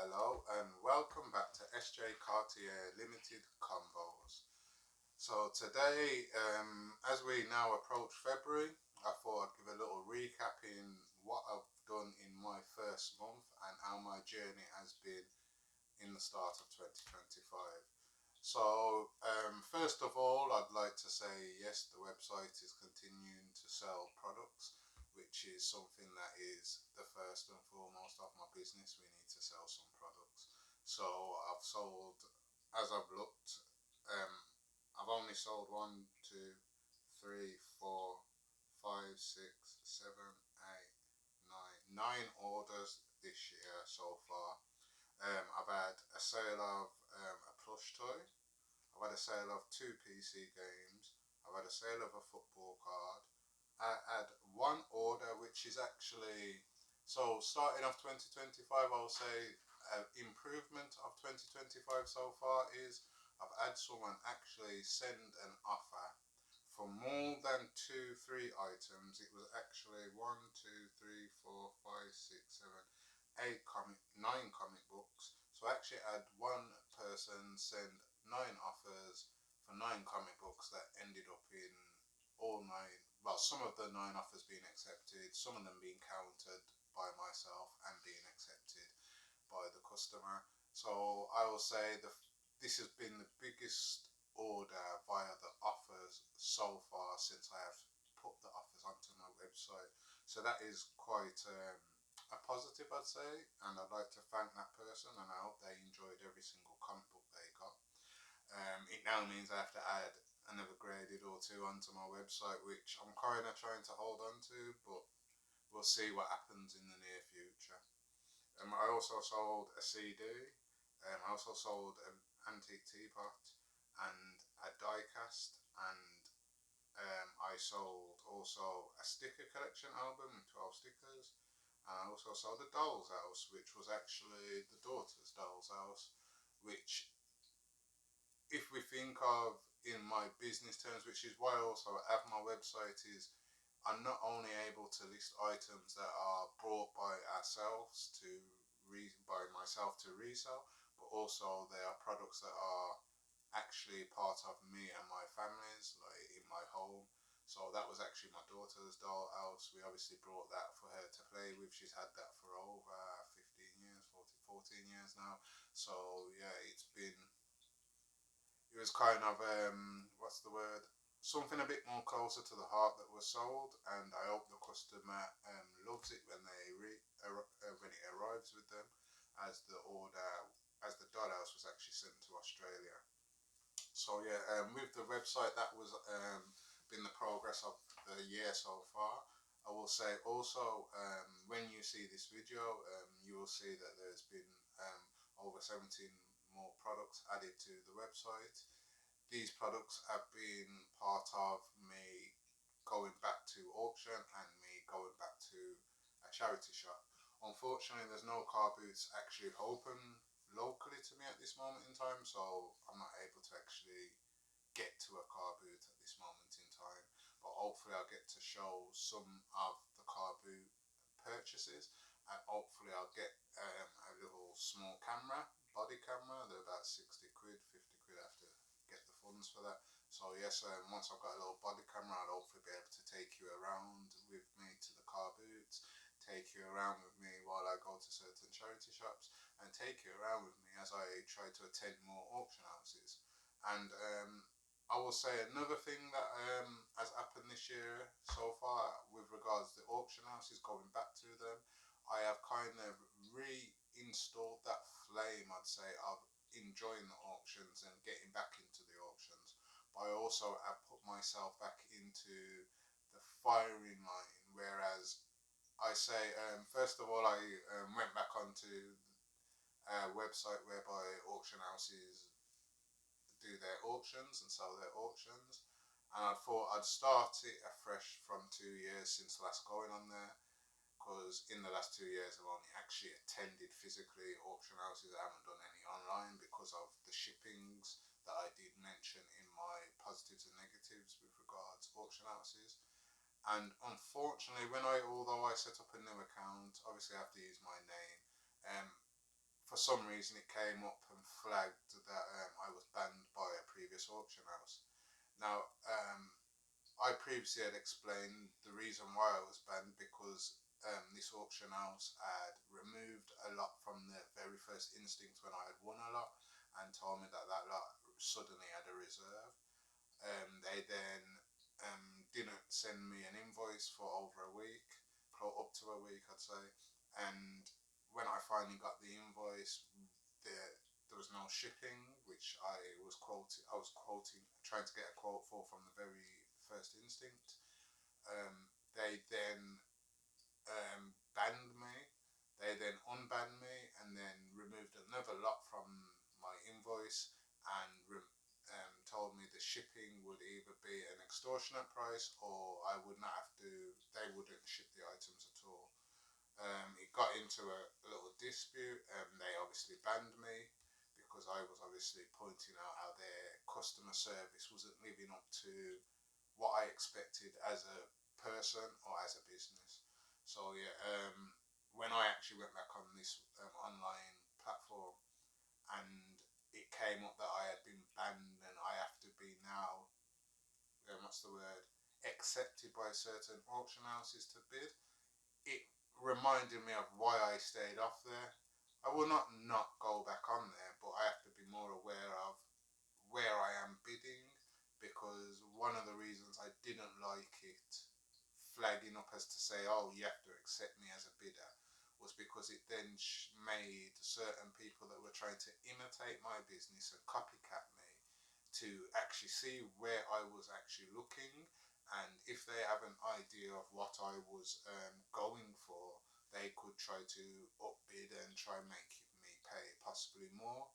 Hello and welcome back to SJ Cartier Limited Combos. So today, as we now approach February, I thought I'd give a little recap in what I've done in my first month and how my journey has been in the start of 2025. So, first of all, I'd like to say yes, the website is continuing to sell products, which is something that is the first and foremost of my business. We need to sell some products. So, I've sold, as I've looked, I've only sold one, two, three, four, five, six, seven, eight, nine orders this year so far. I've had a sale of a plush toy. I've had a sale of two PC games. I've had a sale of a football card. I had one order which is actually, so starting off 2025, I'll say improvement of 2025 so far is I've had someone actually send an offer for more than three items. It was actually one, two, three, four, five, six, seven, nine comic books. So I actually had one person send nine offers for nine comic books that ended up in all nine. Well, some of the nine offers being accepted, some of them being countered by myself and being accepted by the customer. So I will say this has been the biggest order via the offers so far since I have put the offers onto my website. So that is quite a positive, I'd say, and I'd like to thank that person, and I hope they enjoyed every single comic book they got. It now means I have to add another graded or two onto my website, which I'm kind of trying to hold on to, but we'll see what happens in the near future. I also sold a CD. I also sold an antique teapot and a die cast, and I sold also a sticker collection album with 12 stickers. And I also sold a doll's house, which was actually the daughter's doll's house, which, if we think of in my business terms, which is why I also have my website, is I'm not only able to list items that are brought by ourselves by myself to resell, but also there are products that are actually part of me and my family's, like in my home. So that was actually my daughter's doll house. We obviously brought that for her to play with. She's had that for over 15 years, 14 years now. So yeah, it was kind of, what's the word? Something a bit more closer to the heart that was sold, and I hope the customer loves it when when it arrives with them, as the dollhouse was actually sent to Australia. So yeah, with the website, that was been the progress of the year so far. I will say also, when you see this video, you will see that there's been over 17 more products added to the website. These products have been part of me going back to auction and me going back to a charity shop. Unfortunately, there's no car booths actually open locally to me at this moment in time, so I'm not able to actually get to a car booth at this moment in time. But hopefully, I'll get to show some of the car boot purchases, and hopefully, I'll get a little small camera, body camera. They're about 60 quid, 50 quid. I have to get the funds for that. So yes, once I've got a little body camera, I'll hopefully be able to take you around with me to the car boots, take you around with me while I go to certain charity shops, and take you around with me as I try to attend more auction houses. And I will say another thing that has happened this year so far with regards to the auction houses, going back to them, I have kind of reinstalled that flame, I'd say, of enjoying the auctions and getting back into the auctions. But I also have put myself back into the firing line, whereas I say, first of all, I went back onto a website whereby auction houses do their auctions and sell their auctions. And I thought I'd start it afresh from 2 years since last going on there, because in the last 2 years I've only actually attended physically auction houses. I haven't done any online because of the shippings that I did mention in my positives and negatives with regards to auction houses. And unfortunately, although I set up a new account, obviously I have to use my name. For for some reason it came up and flagged that I was banned by a previous auction house. Now, I previously had explained the reason why I was banned because this auction house had removed a lot from the very first instinct when I had won a lot and told me that that lot suddenly had a reserve. They then didn't send me an invoice for over a week, for up to a week, I'd say. And when I finally got the invoice, there was no shipping, which I was quoting, trying to get a quote for from the very first instinct. They then banned me. They then unbanned me and then removed another lot from my invoice and told me the shipping would either be an extortionate price or I would not have to, they wouldn't ship the items at all. It got into a little dispute and they obviously banned me because I was obviously pointing out how their customer service wasn't living up to what I expected as a person or as a business. So yeah, when I actually went back on this online platform and it came up that I had been banned and I have to be now, what's the word, accepted by certain auction houses to bid, it reminded me of why I stayed off there. I will not go back on there, but I have to be more aware of where I am bidding because one of the reasons I didn't like it flagging up as to say, oh, you have to accept me as a bidder was because it then made certain people that were trying to imitate my business and copycat me to actually see where I was actually looking, and if they have an idea of what I was going for, they could try to upbid and try and make me pay possibly more.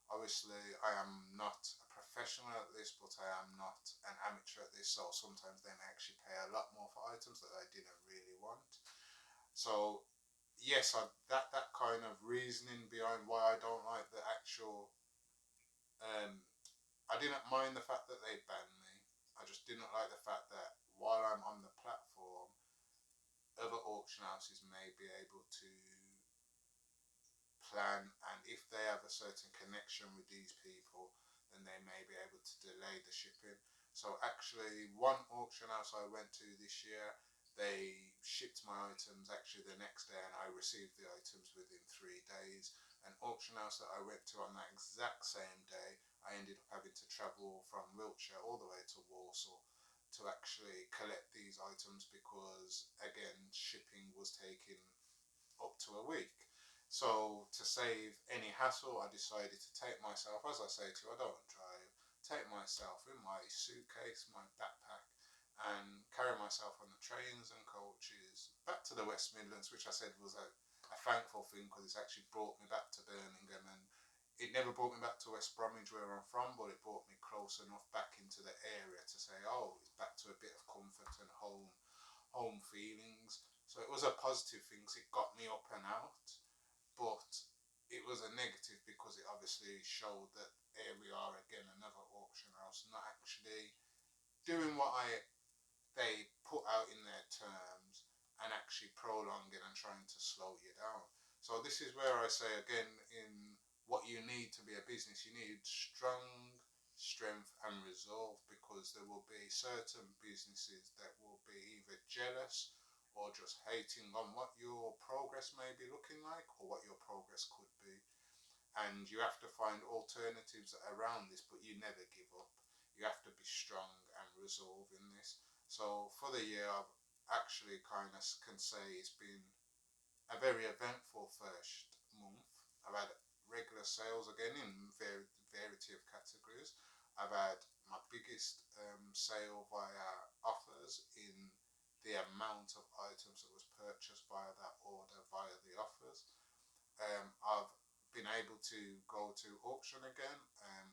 Obviously, I am not a professional at this, but I am not an amateur at this, so sometimes they may actually pay a lot more for items that I didn't really want. So yes, that kind of reasoning behind why I don't like the actual I didn't mind the fact that they banned me. I just didn't like the fact that while I'm on the platform, other auction houses may be able to plan, and if they have a certain connection with these people, then they may be able to delay the shipping. So actually, one auction house I went to this year, they shipped my items actually the next day and I received the items within 3 days. An auction house that I went to on that exact same day, I ended up having to travel from Wiltshire all the way to Warsaw to actually collect these items because again shipping was taking up to a week. So to save any hassle, I decided to take myself, as I say to you, I don't drive, take myself in my suitcase, my backpack, and carry myself on the trains and coaches back to the West Midlands, which I said was a thankful thing because it's actually brought me back to Birmingham, and it never brought me back to West Bromwich where I'm from, but it brought me close enough back into the area to say, oh, it's back to a bit of comfort and home feelings. So it was a positive thing. So it got me up and out, but it was a negative because it obviously showed that here we are again, another auction house not actually doing what they put out in their terms and actually prolonging and trying to slow you down. So this is where I say again, in what you need to be a business, you need strength and resolve, because there will be certain businesses that will be either jealous or just hating on what your progress may be looking like or what your progress could be. And you have to find alternatives around this, but you never give up. You have to be strong and resolve in this. So for the year, I've actually kind of can say it's been a very eventful first month. I've had regular sales again in variety of categories. I've had my biggest sale via offers in the amount of items that was purchased via that order via the offers. I've been able to go to auction again.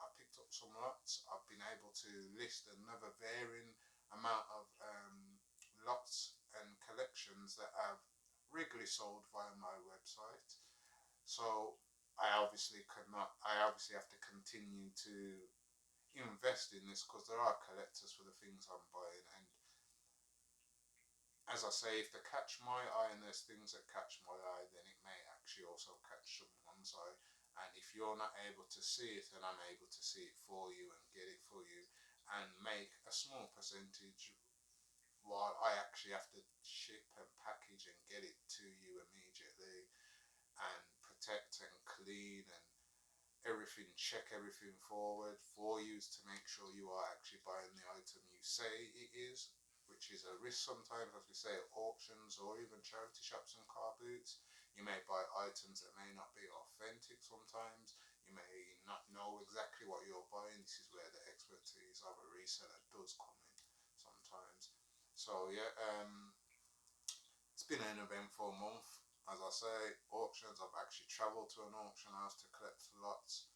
I picked up some lots. I've been able to list another varying amount of lots and collections that I've regularly sold via my website. So I obviously have to continue to invest in this because there are collectors for the things I'm buying, and as I say, if they catch my eye and there's things that catch my eye, then it may actually also catch someone's eye. And if you're not able to see it, then I'm able to see it for you and get it for you and make a small percentage while I actually have to ship and package and get it to you immediately and protect and clean and everything, check everything forward for you to make sure you are actually buying the item you say it is, which is a risk sometimes, as we say, at auctions or even charity shops and car boots. You may buy items that may not be authentic sometimes. You may not know exactly what you're buying. This is where the expertise of a reseller does come in sometimes. So yeah, it's been an eventful month. As I say, auctions. I've actually travelled to an auction house to collect lots.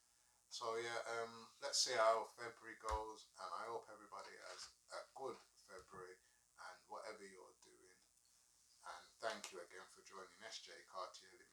So yeah, let's see how February goes, and I hope everybody has a good February and whatever you're doing. And thank you again for joining SJ Cartier